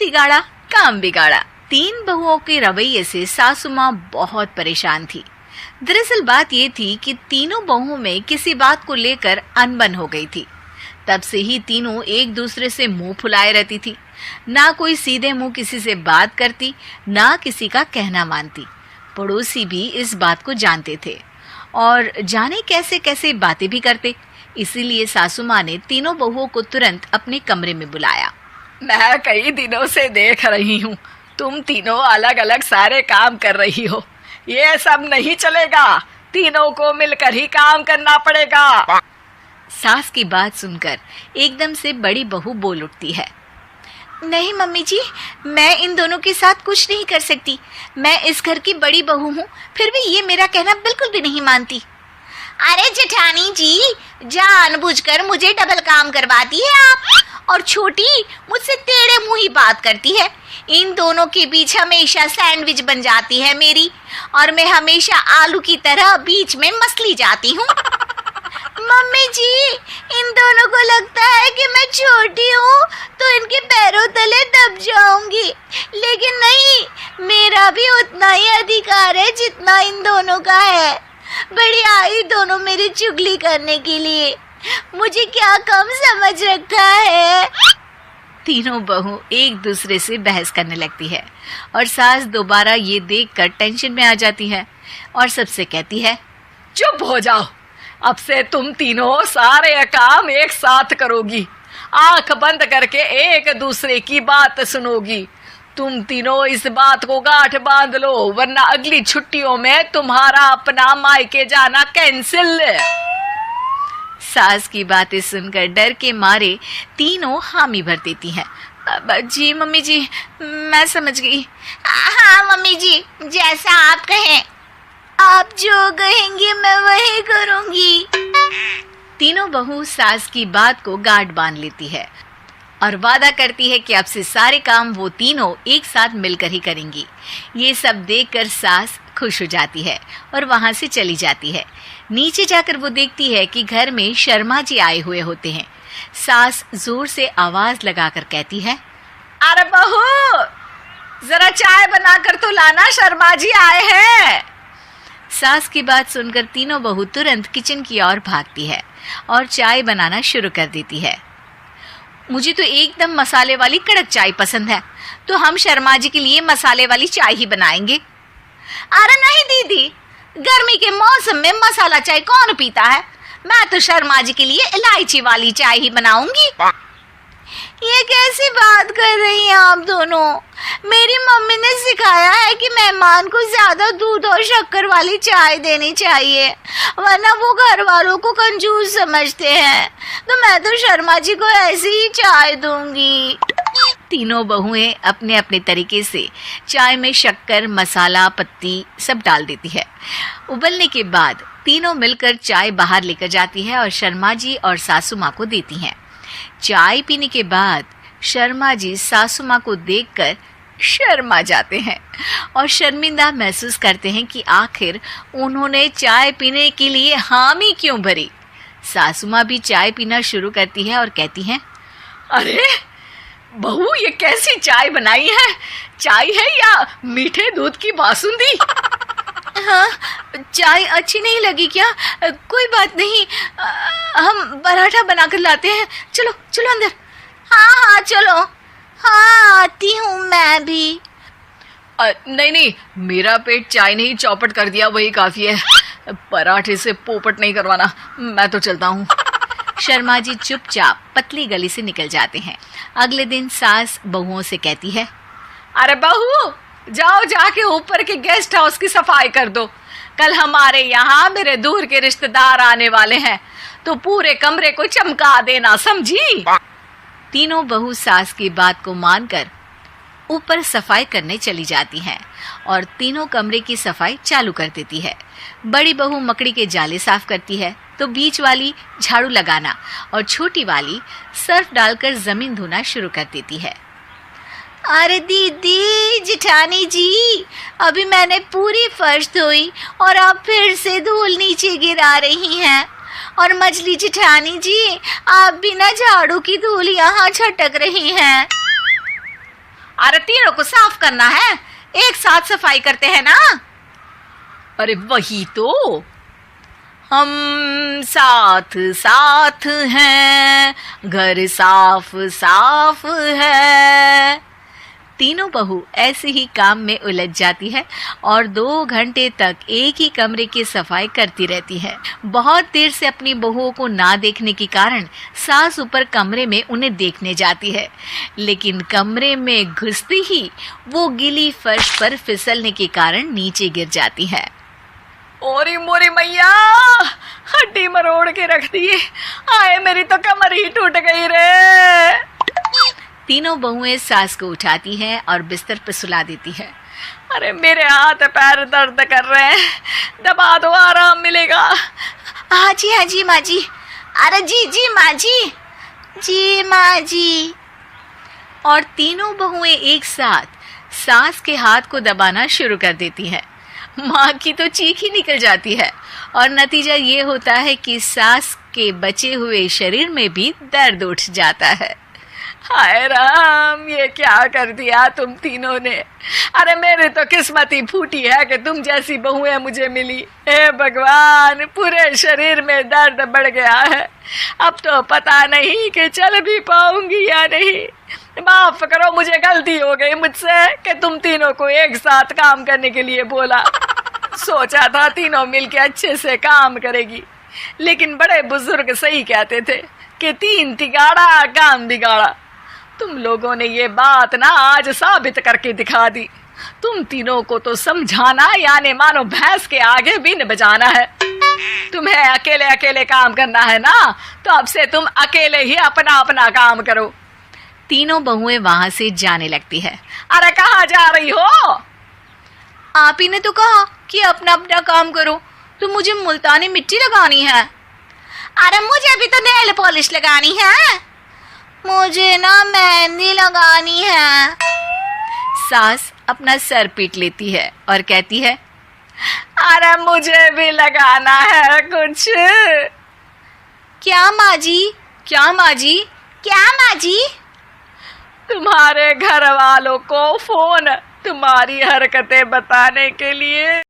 बिगाड़ा काम बिगाड़ा। 3 बहुओं के रवैये से सासू माँ बहुत परेशान थी। दरअसल बात ये थी कि तीनों बहुओं में किसी बात को लेकर अनबन हो गई थी। तब से ही तीनों एक दूसरे से मुंह फुलाए रहती थी। ना कोई सीधे मुंह किसी से बात करती, ना किसी का कहना मानती। पड़ोसी भी इस बात को जानते थे और जाने कैसे कैसे बातें भी करते। इसीलिए सासू माँ ने तीनों बहुओं को तुरंत अपने कमरे में बुलाया। मैं कई दिनों से देख रही हूँ, तुम तीनों अलग अलग सारे काम कर रही हो। ये सब नहीं चलेगा, तीनों को मिलकर ही काम करना पड़ेगा। सास की बात सुनकर एकदम से बड़ी बहू बोल उठती है। नहीं मम्मी जी, मैं इन दोनों के साथ कुछ नहीं कर सकती। मैं इस घर की बड़ी बहू हूँ, फिर भी ये मेरा कहना बिल्कुल भी नहीं मानती। अरे जेठानी जी, जानबूझकर मुझे डबल काम करवाती है आप। और छोटी मुझसे टेढ़े मुंह ही बात करती है। इन दोनों के बीच हमेशा सैंडविच बन जाती है मेरी, और मैं हमेशा आलू की तरह बीच में मसली जाती हूँ। मम्मी जी, इन दोनों को लगता है कि मैं छोटी हूँ तो इनके पैरों तले दब जाऊंगी, लेकिन नहीं, मेरा भी उतना ही अधिकार है जितना इन दोनों का है। बड़ी आई दोनों मेरी चुगली करने के लिए, मुझे क्या कम समझ रखा है। तीनों बहू एक दूसरे से बहस करने लगती है और सास दोबारा ये देखकर टेंशन में आ जाती है और सबसे कहती है, चुप हो जाओ, अब से तुम तीनों सारे काम एक साथ करोगी। आंख बंद करके एक दूसरे की बात सुनोगी। तुम तीनों इस बात को गांठ बांध लो, वरना अगली छुट्टियों में तुम्हारा अपना मायके जाना कैंसिल। सास की बातें सुनकर डर के मारे तीनों हामी भर देती हैं। जी मम्मी जी, मैं समझ गई। हाँ मम्मी जी, जैसा आप कहें। आप जो कहेंगी मैं वही करूंगी। तीनों बहू सास की बात को गांठ बांध लेती है और वादा करती है कि अब से सारे काम वो तीनों एक साथ मिलकर ही करेंगी। ये सब देखकर सास खुश हो जाती है और वहां से चली जाती है। नीचे जाकर वो देखती है कि घर में शर्मा जी आए हुए होते हैं। सास जोर से आवाज लगाकर कहती है, अरे बहू, जरा चाय बनाकर तो लाना, शर्मा जी आए हैं। सास की बात सुनकर तीनों बहू तुरंत किचन की ओर भागती है और चाय बनाना शुरू कर देती है। मुझे तो एकदम मसाले वाली कड़क चाय पसंद है, तो हम शर्मा जी के लिए मसाले वाली चाय ही बनाएंगे। अरे नहीं दीदी, गर्मी के मौसम में मसाला चाय कौन पीता है? मैं तो शर्मा जी के लिए इलायची वाली चाय ही बनाऊंगी। ये कैसी बात कर रही हैं आप दोनों? मेरी मम्मी ने सिखाया है कि मेहमान को ज्यादा दूध और शक्कर वाली चाय देनी चाहिए, वरना वो घर वालों को कंजूस समझते हैं। तो मैं तो शर्मा जी को ऐसी ही चाय दूंगी। तीनों बहुएं अपने अपने तरीके से चाय में शक्कर, मसाला, पत्ती सब डाल देती है। उबलने के बाद तीनों मिलकर चाय बाहर लेकर जाती है और शर्मा जी और सासू माँ को देती हैं। चाय पीने के बाद शर्मा जी सासू माँ को देखकर शर्मा जाते हैं और शर्मिंदा महसूस करते हैं कि आखिर उन्होंने चाय पीने के लिए हामी क्यों भरी। सासू माँ भी चाय पीना शुरू करती है और कहती हैं, अरे बहू, ये कैसी चाय बनाई है? चाय है या मीठे दूध की बासुंदी? हाँ, चाय अच्छी नहीं लगी क्या? कोई बात नहीं, हम पराठा बनाकर लाते हैं। चलो चलो अंदर। हाँ चलो। हाँ, आती हूँ मैं भी। नहीं नहीं, मेरा पेट चाय ने ही चौपट कर दिया, वही काफी है। पराठे से पोपट नहीं करवाना, मैं तो चलता हूँ। शर्मा जी चुपचाप पतली गली से निकल जाते हैं। अगले दिन सास बहुओं से कहती है, अरे बहू, जाओ जाके ऊपर के गेस्ट हाउस की सफाई कर दो। कल हमारे यहाँ मेरे दूर के रिश्तेदार आने वाले हैं, तो पूरे कमरे को चमका देना, समझी? तीनों बहू सास की बात को मानकर ऊपर सफाई करने चली जाती हैं और तीनों कमरे की सफाई चालू कर देती है। बड़ी बहू मकड़ी के जाले साफ करती है, तो बीच वाली झाड़ू लगाना और छोटी वाली सर्फ डालकर जमीन धोना शुरू कर देती है। अरे दीदी, जेठानी जी, अभी मैंने पूरी फर्श धोई और आप फिर से धूल नीचे गिरा रही हैं। और मछली जेठानी जी, आप बिना झाड़ू की धूल यहाँ छटक रही हैं। अरे तीनों को साफ करना है, एक साथ सफाई करते हैं ना। अरे वही तो, हम साथ साथ हैं, घर साफ साफ है। तीनों बहू ऐसे ही काम में उलझ जाती है और 2 घंटे तक एक ही कमरे की सफाई करती रहती है। बहुत देर से अपनी बहुओं को ना देखने के कारण सास ऊपर कमरे में उन्हें देखने जाती है, लेकिन कमरे में घुसती ही वो गीली फर्श पर फिसलने के कारण नीचे गिर जाती है। ओरी मोरी मैया, हड्डी मरोड़ के रख दी। आए मेरी तो कमर ही टूट गई रे। तीनों बहुएं सास को उठाती हैं और बिस्तर पर सुला देती है। अरे मेरे हाथ पैर दर्द कर रहे हैं, दबा दो, आराम मिलेगा। हाँ जी माँ जी। अरे जी माँ जी, जी माँ जी। और तीनों बहुएं एक साथ सास के हाथ को दबाना शुरू कर देती हैं। माँ की तो चीख ही निकल जाती है और नतीजा ये होता है कि सास के बचे हुए शरीर में भी दर्द उठ जाता है। हाय राम, ये क्या कर दिया तुम तीनों ने। अरे मेरी तो किस्मत ही फूटी है कि तुम जैसी बहुएं मुझे मिली। हे भगवान, पूरे शरीर में दर्द बढ़ गया है। अब तो पता नहीं कि चल भी पाऊंगी या नहीं। माफ करो, मुझे गलती हो गई मुझसे कि तुम तीनों को एक साथ काम करने के लिए बोला। सोचा था तीनों मिलके अच्छे से काम करेगी, लेकिन बड़े बुजुर्ग सही कहते थे कि 3 तिगाड़ा काम बिगाड़ा। तुम लोगों ने ये बात ना आज साबित करके दिखा दी। तुम तीनों को तो समझाना यानी मानो भैंस के आगे बीन बजाना है। तुम्हें अकेले अकेले काम करना है ना, तो अब से तुम अकेले ही अपना अपना काम करो। तीनों बहुएं वहां से जाने लगती है। अरे कहाँ जा रही हो? आप ही ने तो कहा कि अपना अपना काम करो, तो मुझे मुल्तानी मिट्टी लगानी है। अरे मुझे भी तो नेल पॉलिश लगानी है। मुझे ना मेहंदी लगानी है। सास अपना सर पीट लेती है और कहती है, अरे मुझे भी लगाना है कुछ। क्या माँ जी? क्या माँ जी? क्या माँ जी? तुम्हारे घर वालों को फोन तुम्हारी हरकतें बताने के लिए।